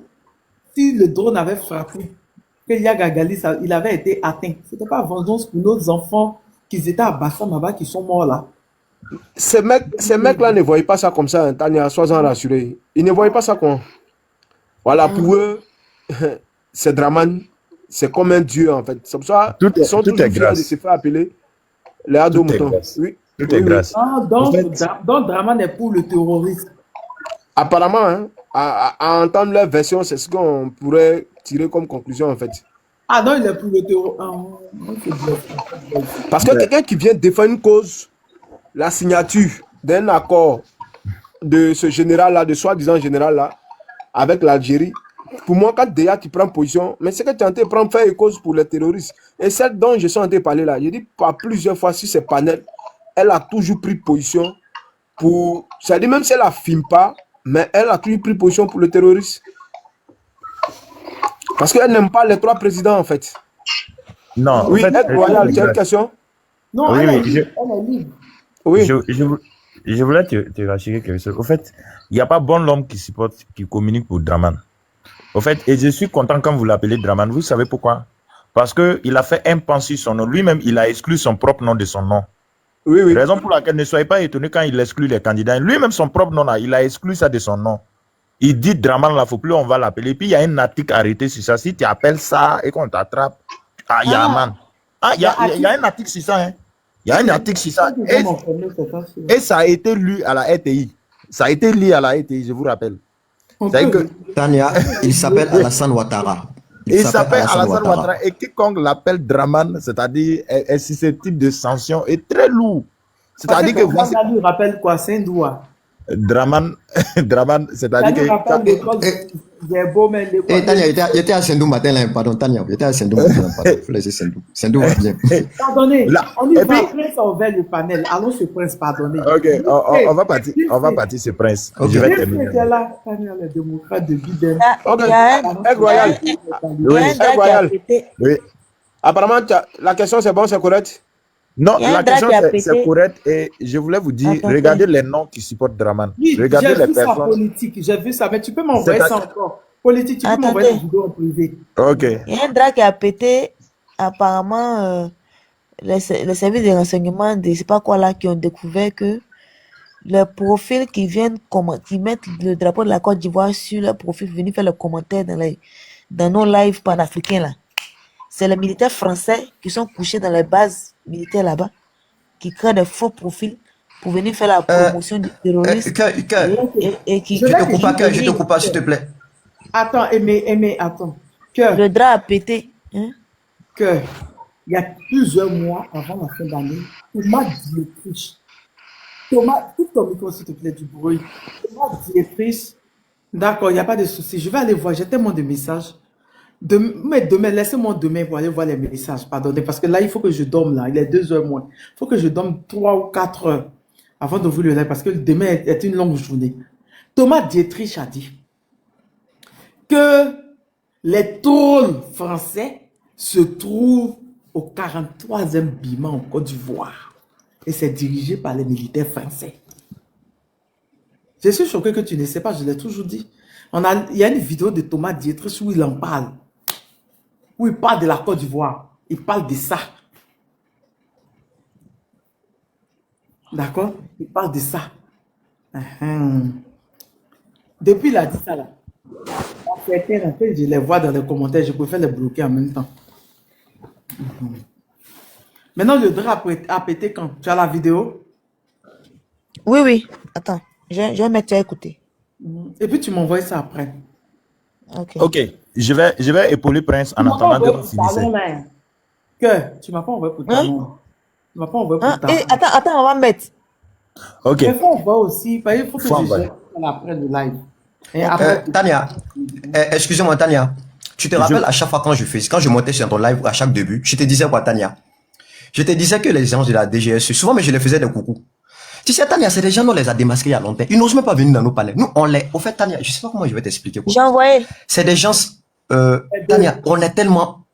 si le drone avait frappé, que Yagagali, il avait été atteint. Ce n'était pas vengeance pour nos enfants qu'ils étaient à Bassam là-bas, qui sont morts là. Ces mecs-là ne voyaient pas ça comme ça, hein, Tania, sois-en rassuré. Ils ne voyaient pas ça comme... Voilà, pour eux, c'est Draman, c'est comme un dieu en fait. C'est pour ça qu'ils sont toujours fiers de se faire appeler les Ado Moutons. Oui. Tout est grâce. Donc, Draman est pour le terrorisme. Apparemment, hein, à entendre leur version, c'est ce qu'on pourrait tirer comme conclusion en fait. Ah non, il est pour le terrorisme. Parce que quelqu'un qui vient défendre une cause, la signature d'un accord de ce général-là, de soi-disant général-là, avec l'Algérie, pour moi, quand déjà tu prends position, mais c'est que tu es en train de prendre faire cause pour les terroristes. Et celle dont je suis en train de parler là, je dis pas plusieurs fois sur ces panels, elle a toujours pris position pour. C'est-à-dire, même si elle n'affirme pas, mais elle a toujours pris position pour le terroriste. Parce qu'elle n'aime pas les 3 présidents en fait. Non, oui, en fait, Royal, tu as une question? Non, oui, elle est oui, libre. Oui. Je voulais te rassurer quelque chose. Au fait, il n'y a pas bon homme qui supporte, qui communique pour Draman. Au fait, et je suis content quand vous l'appelez Draman. Vous savez pourquoi? Parce qu'il a fait un pan sur son nom. Lui-même, il a exclu son propre nom de son nom. Oui, oui. Raison pour laquelle ne soyez pas étonnés quand il exclut les candidats. Lui-même, son propre nom, là, il a exclu ça de son nom. Il dit Draman, là, il ne faut plus, on va l'appeler. Puis il y a un article arrêté sur ça. Si tu appelles ça et qu'on t'attrape, il y a un man. Il y a un article sur ça, hein. Il y a un article sur ça. Et ça a été lu à la RTI. Ça a été lu à la RTI, je vous rappelle. Tania, il s'appelle Alassane Ouattara. Il s'appelle Alassane Ouattara. Et quiconque l'appelle Draman, c'est-à-dire est susceptible de sanctions, est très lourd. C'est-à-dire que voici. Ça lui rappelle quoi? Saint-Doua. Draman, c'est-à-dire que. Tania, il était à Sendou matin là, pardon, Tania, il était à Sendou matin, pardon, il faut laisser Sendou. Sendou va bien. Pardonnez, on y va, Prince a ouvert le panel. Allons ce Prince, pardonnez. Ok, on va partir ce Prince. Okay. Je vais terminer. Là, Tania, le démocrate de Biden. Ok, Royal. Oui. Apparemment, la question c'est bon, c'est correct? Non, la question c'est correct et je voulais vous dire, regardez les noms qui supportent Draman. Oui, regardez les personnes. Politique, j'ai vu ça, mais tu peux m'envoyer ça encore. Politique, tu peux m'envoyer une vidéo en privé. Ok. Il y a un drap qui a pété, apparemment, les services de renseignement, je ne sais pas quoi là, qui ont découvert que le profil qui mettent le drapeau de la Côte d'Ivoire sur leur profil, venir faire le commentaire dans nos lives panafricains là. C'est les militaires français qui sont couchés dans les bases militaires là-bas, qui créent des faux profils pour venir faire la promotion du terrorisme. Et qui... Je te coupe pas, s'il te plaît. Attends, Aimé, attends. Le drap a pété. Hein? Il y a plusieurs mois avant la fin d'année, pour ma directrice, Thomas, coupe ton micro, s'il te plaît, du bruit. Thomas Dietrich, d'accord, il n'y a pas de souci. Je vais aller voir, j'ai tellement de messages. Mais demain, laissez-moi demain pour aller voir les messages, pardonnez, parce que là, il faut que je dorme, là. Il est 2 heures moins. Il faut que je dorme 3 ou 4 heures avant d'ouvrir le live, parce que demain est une longue journée. Thomas Dietrich a dit que les trolls français se trouvent au 43e bâtiment en Côte d'Ivoire. Et c'est dirigé par les militaires français. Je suis choqué que tu ne sais pas, je l'ai toujours dit. Il y a une vidéo de Thomas Dietrich où il en parle. Où il parle de la Côte d'Ivoire. Il parle de ça. D'accord? Il parle de ça. Depuis, il a dit ça là. Certains, je les vois dans les commentaires, je préfère les bloquer en même temps. Maintenant, le drap a pété quand? Tu as la vidéo? Oui, oui. Attends, je vais mettre à écouter. Et puis, tu m'envoies ça après. Ok, je vais épauler Prince en attendant que vous finissez. Que tu m'as pas envoyé pour talon. Tu m'as pas envoyé pour talon. Attends, on va mettre. Ok. Il faut envoyer aussi. Il faut que je gère après le live. Et après, Tania, excusez-moi Tania, tu te rappelles à chaque fois quand je montais sur ton live, à chaque début, je te disais quoi Tania? Je te disais que les gens de la DGSE, souvent mais je les faisais des coucous. Tu sais Tania, c'est des gens, on les a démasqués il y a longtemps. Ils n'osent même pas venir dans nos palais. Nous, on les... Au fait Tania, je sais pas comment je vais t'expliquer. J'ai envoyé. C'est des gens... Tania, on est tellement...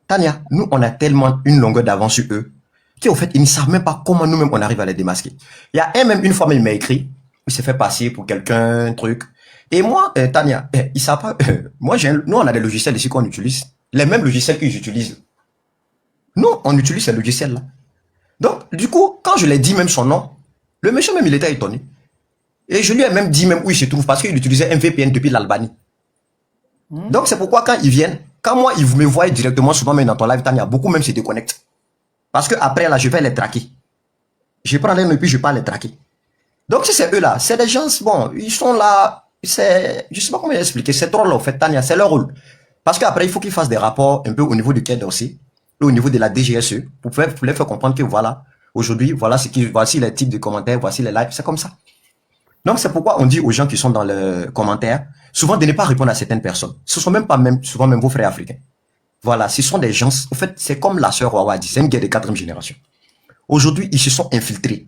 Tania, nous, on a tellement une longueur d'avance sur eux qu'au fait, ils ne savent même pas comment nous-mêmes on arrive à les démasquer. Il y a même une fois, il m'a écrit, il s'est fait passer pour quelqu'un, un truc. Et moi, Tania, ils savent pas... nous, on a des logiciels ici qu'on utilise. Les mêmes logiciels qu'ils utilisent. Nous, on utilise ces logiciels-là. Donc, du coup, quand je lui ai dit même son nom, le monsieur même, il était étonné. Et je lui ai même dit même où il se trouve parce qu'il utilisait un VPN depuis l'Albanie. Donc, c'est pourquoi quand ils viennent, quand moi, ils me voient directement, souvent même dans ton live, Tania, beaucoup même se déconnectent. Parce que après là, je vais les traquer. Je prends les noms et puis je vais les traquer. Donc, si c'est eux là, c'est des gens, bon, ils sont là, je sais pas comment expliquer, c'est trop là, au fait, Tania, c'est leur rôle. Parce qu'après, il faut qu'ils fassent des rapports un peu au niveau du Quai d'Orsay, au niveau de la DGSE, pour les faire comprendre que voilà, aujourd'hui, voici les types de commentaires, voici les lives, c'est comme ça. Donc, c'est pourquoi on dit aux gens qui sont dans le commentaire, souvent de ne pas répondre à certaines personnes. Ce sont même pas souvent même vos frères africains. Voilà, ce sont des gens, en fait, c'est comme la sœur Wawa dit, c'est une guerre de 4e génération. Aujourd'hui, ils se sont infiltrés.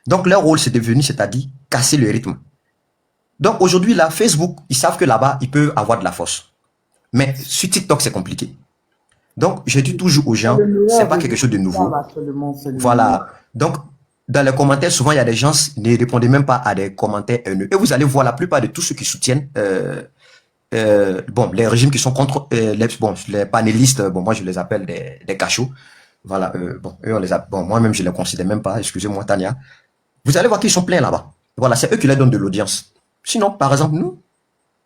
Donc, leur rôle, c'est devenu, c'est-à-dire, casser le rythme. Donc, aujourd'hui, là, Facebook, ils savent que là-bas, ils peuvent avoir de la force. Mais sur TikTok, c'est compliqué. Donc, je dis toujours aux gens, c'est pas quelque chose de nouveau. Voilà. Donc, dans les commentaires, souvent, il y a des gens qui ne répondent même pas à des commentaires haineux. Et vous allez voir la plupart de tous ceux qui soutiennent, les régimes qui sont contre, les panélistes, moi, je les appelle des cachots. Voilà, eux, on les a, moi-même, je les considère même pas, excusez-moi, Tania. Vous allez voir qu'ils sont pleins là-bas. Voilà, c'est eux qui leur donnent de l'audience. Sinon, par exemple, nous,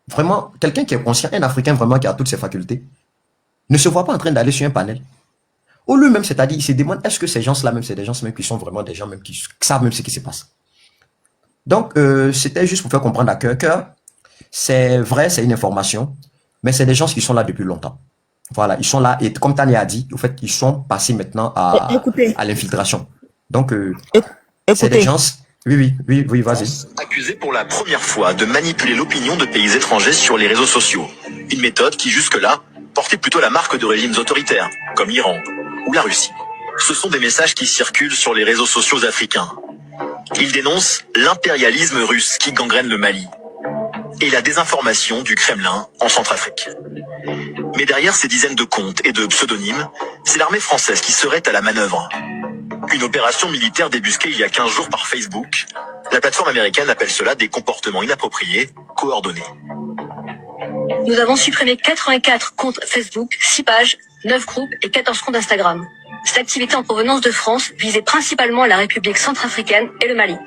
vraiment, quelqu'un qui est conscient, un Africain vraiment qui a toutes ses facultés, ne se voit pas en train d'aller sur un panel. Ou lui-même, c'est-à-dire, il se demande, est-ce que ces gens-là même, c'est des gens même qui sont vraiment des gens même qui savent même ce qui se passe. Donc, c'était juste pour faire comprendre à cœur que c'est vrai, c'est une information, mais c'est des gens qui sont là depuis longtemps. Voilà, ils sont là, et comme Tania a dit, au fait, ils sont passés maintenant à l'infiltration. Donc, c'est des gens... Oui, vas-y. Accusé pour la première fois de manipuler l'opinion de pays étrangers sur les réseaux sociaux. Une méthode qui, jusque-là, portait plutôt la marque de régimes autoritaires, comme l'Iran ou la Russie. Ce sont des messages qui circulent sur les réseaux sociaux africains. Ils dénoncent l'impérialisme russe qui gangrène le Mali et la désinformation du Kremlin en Centrafrique. Mais derrière ces dizaines de comptes et de pseudonymes, c'est l'armée française qui serait à la manœuvre. Une opération militaire débusquée il y a 15 jours par Facebook. La plateforme américaine appelle cela des comportements inappropriés, coordonnés. Nous avons supprimé 84 comptes Facebook, 6 pages, 9 groupes et 14 comptes Instagram. Cette activité en provenance de France visait principalement la République centrafricaine et le Mali.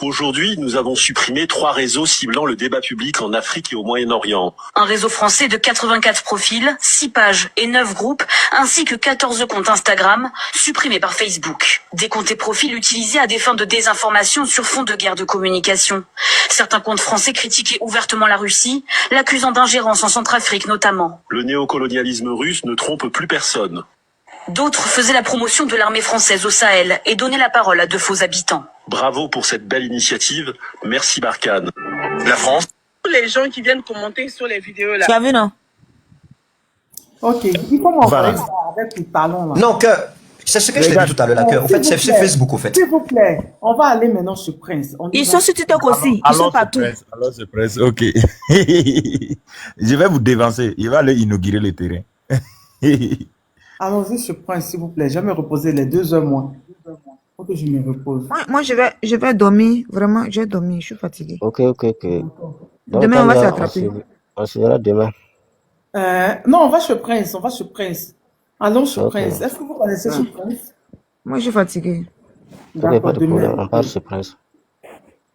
Aujourd'hui, nous avons supprimé 3 réseaux ciblant le débat public en Afrique et au Moyen-Orient. Un réseau français de 84 profils, 6 pages et 9 groupes, ainsi que 14 comptes Instagram, supprimés par Facebook. Des comptes et profils utilisés à des fins de désinformation sur fond de guerre de communication. Certains comptes français critiquaient ouvertement la Russie, l'accusant d'ingérence en Centrafrique notamment. Le néocolonialisme russe ne trompe plus personne. D'autres faisaient la promotion de l'armée française au Sahel et donnaient la parole à de faux habitants. Bravo pour cette belle initiative. Merci Barkhane. La France. Les gens qui viennent commenter sur les vidéos là. Tu as vu, non? Ok, il faut m'envoyer Voilà. ça avec le talon là. Non, que c'est ce que je t'ai dit tout à l'heure, là, que, en fait, c'est sur Facebook, au fait. S'il vous plaît, on va aller maintenant sur Prince. On y Ils va. sont sur TikTok aussi. Ils sont partout. Alors c'est presse, ok. Je vais vous dévancer. Il va aller inaugurer le terrain. Allons-y sur Prince, s'il vous plaît. Je vais me reposer les 2 heures moins. Faut que je me repose. Moi, je vais dormir. Vraiment, je vais dormir. Je suis fatiguée. Ok. Donc, Demain, on va se Tania, rattraper. on se verra demain. Non, on va sur Prince. On va sur Prince. Allons sur Ok. Prince. Est-ce que vous connaissez ce Prince? Moi, je suis fatiguée. Ok, pas D'accord, de problème. demain. On part sur Prince.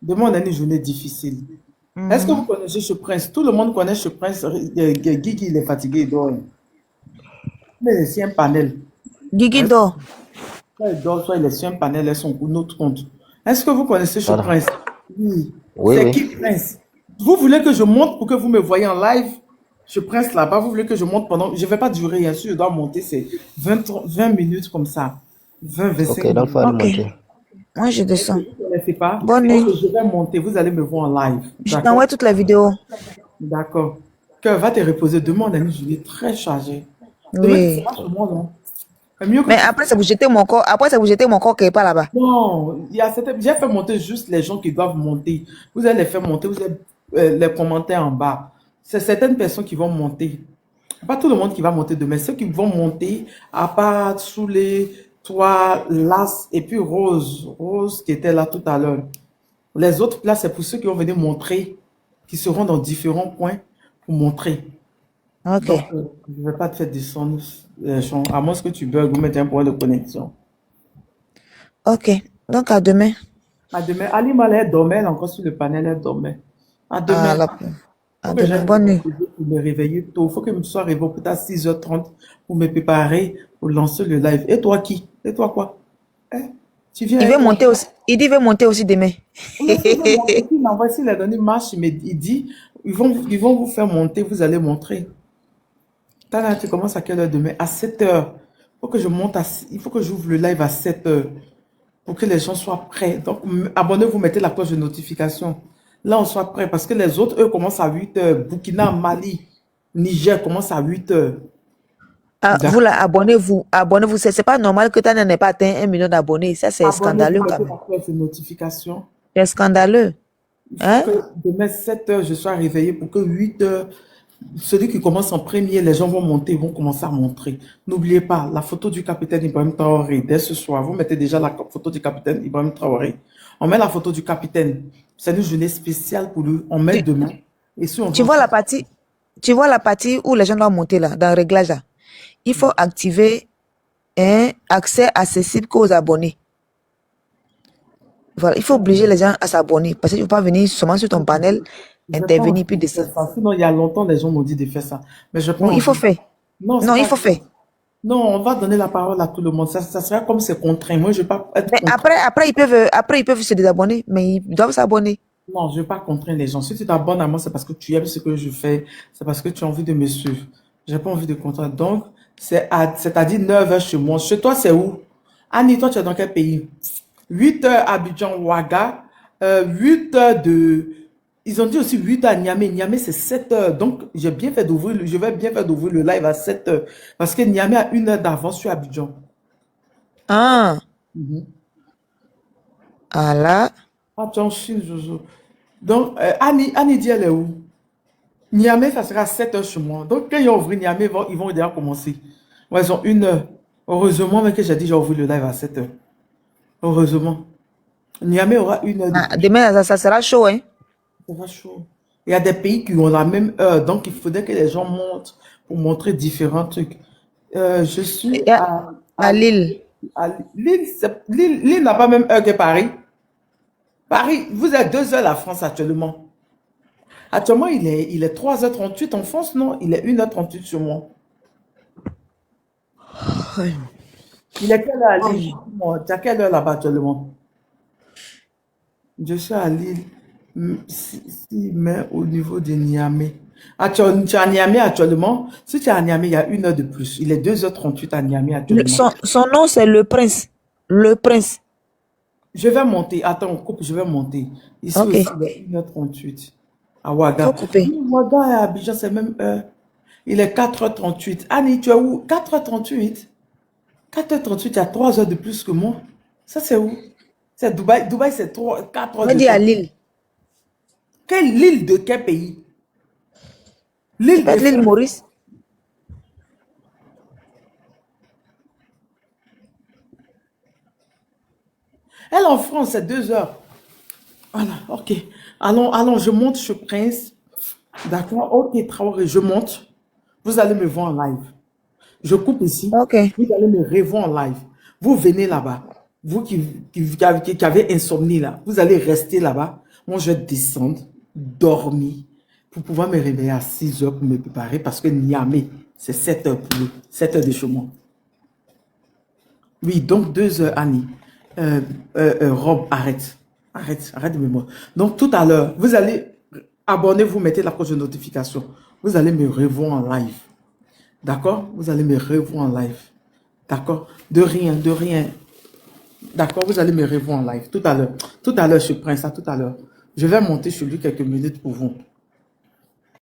Demain, on a une journée difficile. Est-ce que vous connaissez ce Prince? Tout le monde connaît ce Prince. Guigui, il est fatigué, il dort. Mais c'est un panel. Guigui dort. Soit il dort, soit il est sur un panel et son autre compte. Est-ce que vous connaissez ce Voilà. Prince? Oui. Oui, C'est oui. qui Prince? Vous voulez que je monte pour que vous me voyez en live? Ce Prince là-bas, vous voulez que je monte pendant... Je ne vais pas durer, bien sûr, je dois monter, c'est 20 minutes comme ça. 25 Ok, donc minutes. il faut aller Ok. monter. Moi, je descends. Vous ne connaissez pas? Bonne nuit. Donc, je vais monter, vous allez me voir en live. Je D'accord? t'envoie toutes les vidéos. D'accord. Cœur, va te reposer. Demain, on a une journée très chargée. Demain, tu Oui. seras chez moi, non? C'est mieux que Mais tu... après, c'est vous jeter mon corps. Après, c'est vous jeter mon corps quelque part là-bas. Non, il y a j'ai fait monter juste les gens qui doivent monter. Vous allez les faire monter, vous allez les commenter en bas. C'est certaines personnes qui vont monter. Pas tout le monde qui va monter demain. Ceux qui vont monter, à part sous les toi, Las et puis Rose. Rose qui était là tout à l'heure. Les autres places, c'est pour ceux qui vont venir montrer, qui seront dans différents points pour montrer. Ok. Donc, je ne vais pas te faire descendre les gens, à moins que tu bugs ou mettre un point de connexion. Ok. Donc, à demain. À demain. Ali Malé dormait, elle est encore sur le panel, elle dormait. À À, demain. la... à Faut que demain. j'aille Bonne nuit. pour me réveiller tôt. Il faut que je sois réveillé peut-être à 6h30 pour me préparer pour lancer le live. Et toi qui? Et toi quoi? Hein? Tu viens Il avec veut monter aussi. Il dit qu'il veut monter aussi demain. Il m'envoie ici, il a donné marche, mais il dit, ils vont vous faire monter, vous allez montrer. Tana, tu commences à quelle heure demain? À 7h. Il faut que j'ouvre le live à 7h pour que les gens soient prêts. Donc, abonnez-vous, mettez la cloche de notification. Là, on soit prêts parce que les autres, eux, commencent à 8h. Burkina, Mali, Niger commencent à 8h. Ah, vous là, abonnez-vous. Abonnez-vous. C'est pas normal que tu n'aies pas atteint 1 million d'abonnés. Ça, c'est scandaleux Abonnez-vous, quand mettez même. la cloche de notification. C'est scandaleux. Il faut Hein? que demain, 7h, je sois réveillé pour que 8h, celui qui commence en premier, les gens vont monter, ils vont commencer à montrer. N'oubliez pas, la photo du capitaine Ibrahim Traoré, dès ce soir, vous mettez déjà la photo du capitaine Ibrahim Traoré. On met la photo du capitaine. C'est une journée spéciale pour lui. On met demain. Et si on Tu vois la partie où les gens doivent monter là, dans le réglage là. Il faut activer un accès accessible qu'aux abonnés. Voilà, il faut obliger les gens à s'abonner parce que tu ne peux pas venir seulement sur ton panel, intervenir puis descendre. Sinon, il y a longtemps, les gens m'ont dit de faire ça. Mais je pense. Oui, il faut faire. Non, Non, il faut faire. Non, on va donner la parole à tout le monde. Ça sera comme c'est contraint. Moi, je ne vais pas être Mais contraint. après, ils peuvent se désabonner, mais ils doivent s'abonner. Non, je ne vais pas contraindre les gens. Si tu t'abonnes à moi, c'est parce que tu aimes ce que je fais. C'est parce que tu as envie de me suivre. Je n'ai pas envie de contraindre. Donc, c'est-à-dire 9h chez moi. Chez toi, c'est où? Annie, toi, tu es dans quel pays? 8h Abidjan, Ouaga. 8h de... Ils ont dit aussi 8h à Niamey. Niamey, c'est 7h. Donc, je vais bien faire d'ouvrir le live à 7h. Parce que Niamey a 1 heure d'avance sur Abidjan. Ah, Mhm. ah là. Ah, tu es en Chine, Jojo. Donc, Annie dit, elle est où? Niamey, ça sera à 7h chez moi. Donc, quand ils vont ouvrir Niamey, ils vont déjà commencer. Ouais, ils ont 1 heure. Heureusement, mais que j'ai dit, j'ai ouvert le live à 7h. Heureusement. Niamey aura 1 heure de Ah, demain, ça sera chaud, hein? Ça va chaud. Il y a des pays qui ont la même heure, donc il faudrait que les gens montent pour montrer différents trucs. Je suis Et à Lille. Lille n'a pas même heure que Paris. Paris, vous êtes 2 heures la France actuellement. Actuellement, il est 3h38 en France, non? Il est 1h38 sur moi. Il est quelle heure à Lille? Tu as quelle heure là-bas actuellement? Je suis à Lille. Mais au niveau de Niamey. Ah, tu es à Niamey actuellement? Si tu es à Niamey, il y a 1 heure de plus. Il est 2h38 à Niamey actuellement. Son nom, c'est Le Prince. Le Prince. Je vais monter. Attends, on coupe, je vais monter. Ici Ok. aussi, il est 1h38. À Ouaga. Faut couper. Oui, Ouaga et Abidjan, c'est même heure. Il est 4h38. Annie, tu es où? 4h38? 4h38, il y a 3 heures de plus que moi. Ça, c'est où? C'est Dubaï. Dubaï, c'est 4 On heures va de dire à temps. Lille. L'île de quel pays? C'est L'île pas de l'île France. Maurice. Elle en France, c'est 2 heures. Voilà, ok. Allons, je monte chez Prince. D'accord, ok, Traoré, je monte. Vous allez me voir en live. Je coupe ici. Ok. Vous allez me revoir en live. Vous venez là-bas. Vous qui avez insomnie là, vous allez rester là-bas. Moi, je vais descendre, dormir, pour pouvoir me réveiller à 6 heures pour me préparer parce que Niamey, c'est 7 heures pour nous. 7 heures de chez moi. Oui, donc 2 heures, Annie. Rob, arrête. Arrête de me voir. Donc, tout à l'heure, vous allez abonnez-vous, mettez la cloche de notification. Vous allez me revoir en live. D'accord? Vous allez me revoir en live. D'accord? De rien. D'accord? Vous allez me revoir en live tout à l'heure. Tout à l'heure, je prends ça, tout à l'heure. Je vais monter chez lui quelques minutes pour vous.